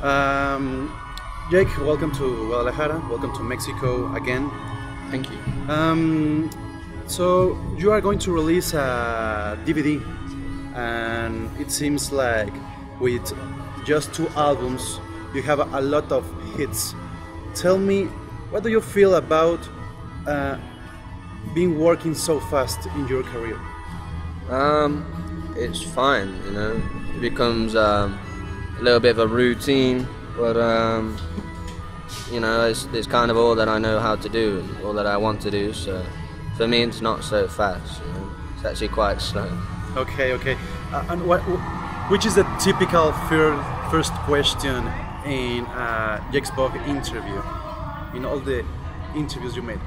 Um, Jake, welcome to Guadalajara. Welcome to Mexico again. Thank you. So you are going to release a DVD, and it seems like with just 2 albums, you have a lot of hits. Tell me, what do you feel about being working so fast in your career? It's fine, you know. It becomes a little bit of a routine, but you know, it's kind of all that I know how to do and all that I want to do. So for me, it's not so fast. You know? It's actually quite slow. Okay. And which is the typical first question in a Jake's Bugg interview? In all the interviews you made.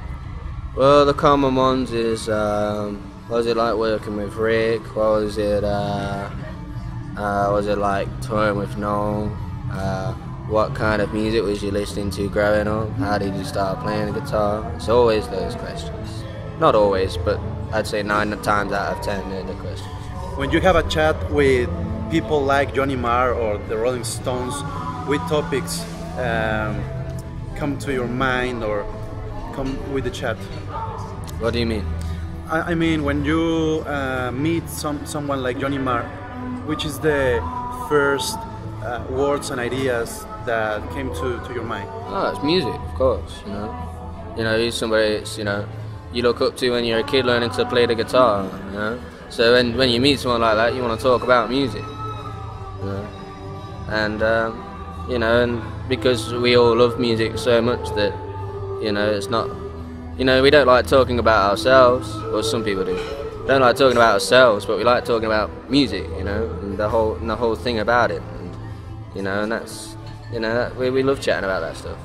Well, the common ones is what was it like working with Rick? What was it? Was it like touring with Noel? What kind of music was you listening to growing up? How did you start playing the guitar? It's always those questions. Not always, but I'd say 9 times out of 10 they're the questions. When you have a chat with people like Johnny Marr or the Rolling Stones, which topics come to your mind or come with the chat? What do you mean? I mean, when you meet someone like Johnny Marr, which is the first words and ideas that came to your mind? Oh, it's music, of course. You know, he's somebody it's, you know, you look up to when you're a kid learning to play the guitar. You know, so when you meet someone like that, you want to talk about music. You know? And you know, and because we all love music so much that, you know, it's not, you know, we don't like talking about ourselves, or some people do. We don't like talking about ourselves, but we like talking about music, you know, and the whole thing about it. And, you know, and that's, you know, we love chatting about that stuff.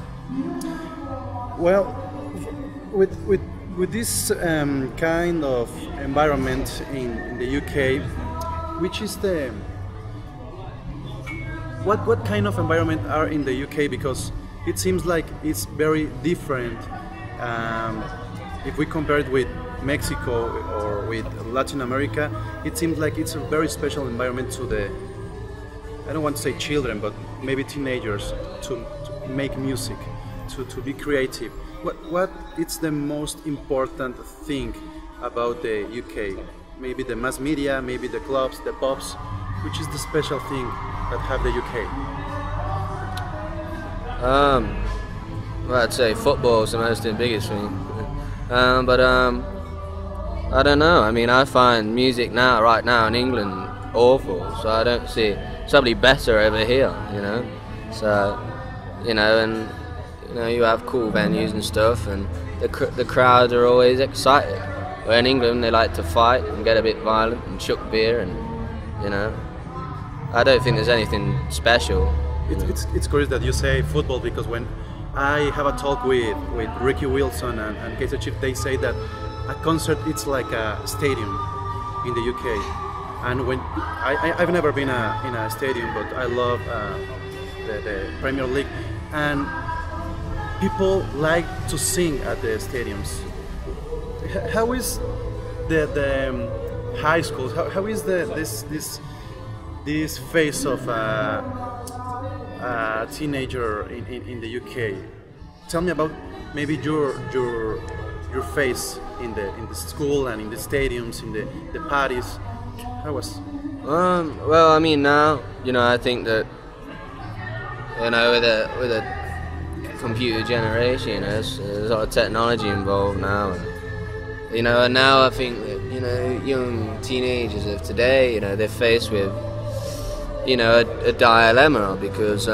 Well, with this kind of environment in the UK, which is the what kind of environment are in the UK? Because it seems like it's very different if we compare it with Mexico or with Latin America. It seems like it's a very special environment to the, I don't want to say children, but maybe teenagers, to make music, to be creative. What is the most important thing about the UK? Maybe the mass media, maybe the clubs, the pubs. Which is the special thing that have the UK? Well, I'd say football is the most biggest thing. But I don't know. I mean, I find music right now in England awful, so I don't see somebody better over here. You know, so you know, and you know, you have cool venues and stuff, and the crowds are always excited. Where in England they like to fight and get a bit violent and chuck beer, and you know, I don't think there's anything special. It's curious that you say football, because when I have a talk with Ricky Wilson and Casey Chief, they say that a concert it's like a stadium in the UK. And when I've never been in a stadium, but I love the Premier League, and people like to sing at the stadiums. How is the high schools? How is this phase of a teenager in the UK? Tell me about maybe your phase in the school and in the stadiums, in the parties. How was? Well, I mean, now, you know, I think that, you know, with a computer generation, you know, there's a lot of technology involved now. You know, and now I think that, you know, young teenagers of today, you know, they're faced with, you know, a dilemma, because,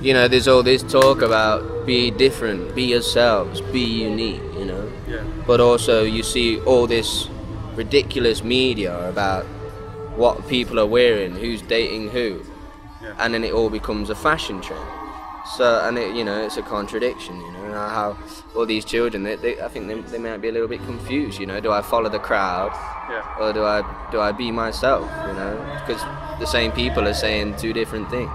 you know, there's all this talk about be different, be yourselves, be unique, you know. Yeah. But also you see all this ridiculous media about what people are wearing, who's dating who, Yeah. and then it all becomes a fashion trend. So, and it, you know, it's a contradiction, you know, how all these children, I think they might be a little bit confused, you know, do I follow the crowd, Yeah. or do I be myself, you know, because the same people are saying 2 different things.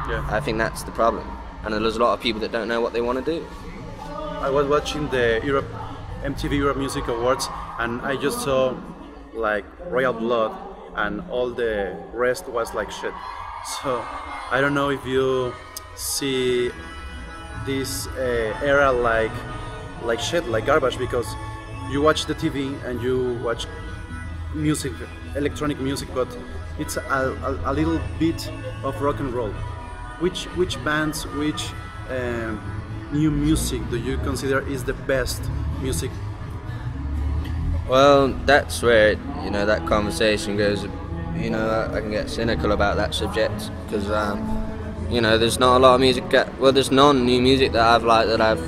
Yeah. I think that's the problem, and there's a lot of people that don't know what they want to do. I was watching the MTV Europe Music Awards, and I just saw like Royal Blood and all the rest was like shit. So I don't know if you see this era like shit, like garbage, because you watch the TV and you watch music, electronic music, but it's a little bit of rock and roll. Which bands, which new music do you consider is the best music? Well, that's where that conversation goes. I can get cynical about that subject because there's not a lot of music. Well, there's none new music that I've liked that I've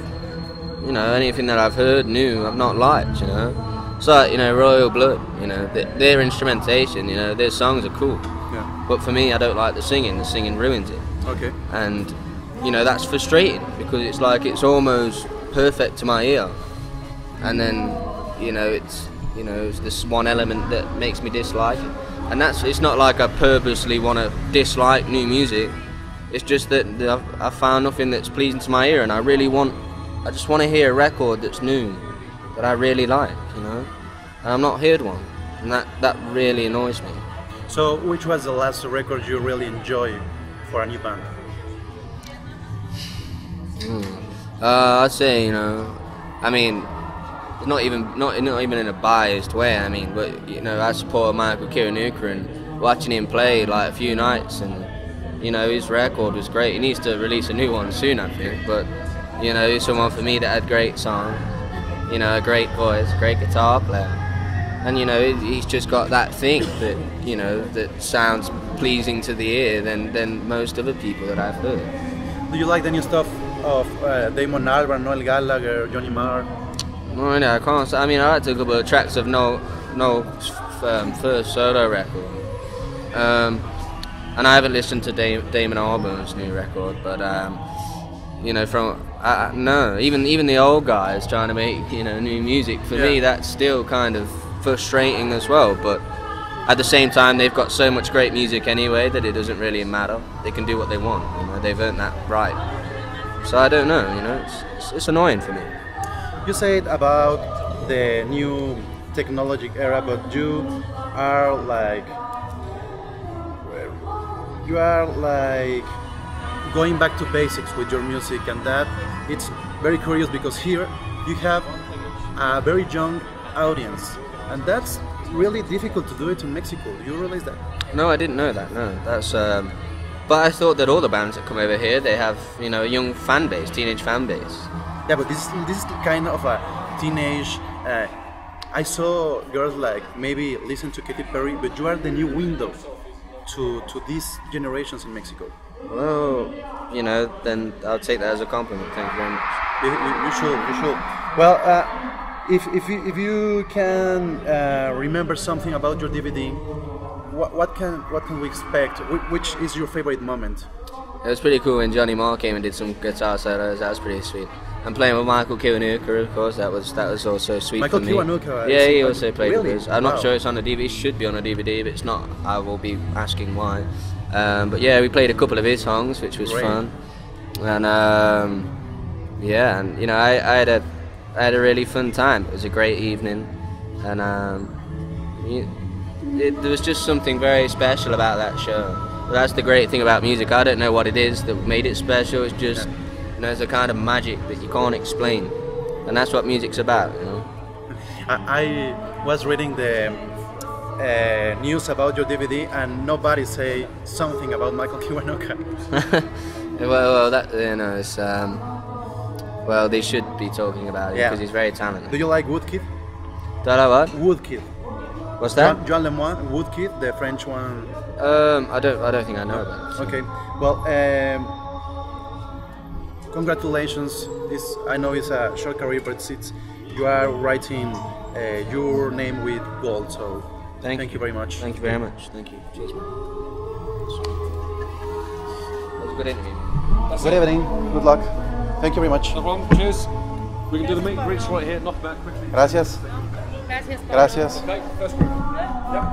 anything that I've heard new I've not liked. It's like Royal Blood. Their instrumentation. Their songs are cool. Yeah. But for me, I don't like the singing. The singing ruins it. Okay. And that's frustrating because it's like it's almost perfect to my ear, and then it's this one element that makes me dislike it. And it's not like I purposely want to dislike new music. It's just that I've found nothing that's pleasing to my ear, and I just want to hear a record that's new, that I really like, and I've not heard one, and that really annoys me. So, which was the last record you really enjoyed for a new band? I'd say, I mean, not even in a biased way. I mean, but I support Michael Kiwanuka, and watching him play like a few nights, and his record was great. He needs to release a new one soon, I think. But he's someone for me that had great songs, a great voice, great guitar player, and he's just got that thing that that sounds pleasing to the ear than most other people that I've heard. Do you like the new stuff of Damon Albarn, Noel Gallagher, Johnny Marr? No, I can't. I mean, I liked a couple of tracks of Noel's first solo record, and I haven't listened to Damon Albarn's new record. But no, even the old guys trying to make new music. For me, that's still kind of frustrating as well. But at the same time, they've got so much great music anyway that it doesn't really matter. They can do what they want. They've earned that right. So I don't know. It's annoying for me. You said about the new technologic era, but you are like going back to basics with your music, and that it's very curious because here you have a very young audience, and that's really difficult to do it in Mexico. Do you realize that? No, I didn't know that. No, that's. But I thought that all the bands that come over here, they have a young fan base, teenage fan base. Yeah, but this is kind of a teenage. I saw girls like maybe listen to Katy Perry, but you are the new window to these generations in Mexico. Well, then I'll take that as a compliment. Thank you very much. You should. Well, if you can remember something about your DVD, what can we expect? Which is your favorite moment? It was pretty cool when Johnny Marr came and did some guitar solos. That was pretty sweet. And playing with Michael Kiwanuka, of course, that was also sweet Michael for me. Kiwanuka, yeah, he also played really? with us. I'm not sure it's on the DVD. It should be on a DVD, but it's not. I will be asking why. But yeah, we played a couple of his songs, which was fun. And I had a really fun time. It was a great evening, and there was just something very special about that show. That's the great thing about music. I don't know what it is that made it special. It's just it's a kind of magic that you can't explain, and that's what music's about. I was reading the news about your DVD, and nobody say something about Michael Kiwanuka. well, that it's well, they should be talking about it because he's very talented. Do you like Woodkid? Do I like what? Woodkid. What's that? Jean Lemoine, Woodkid, the French one. I don't think I know about it. So. Okay. Well, congratulations. I know it's a short career, but you are writing your name with gold. So thank you very much. Thank you very much. Thank you. Cheers, man. That was a good interview. Good evening. Good luck. Thank you very much. No problem. Cheers. We can do the meet and greets right here. Knock back quickly. Gracias. Gracias. Gracias. Okay, first group. Yep.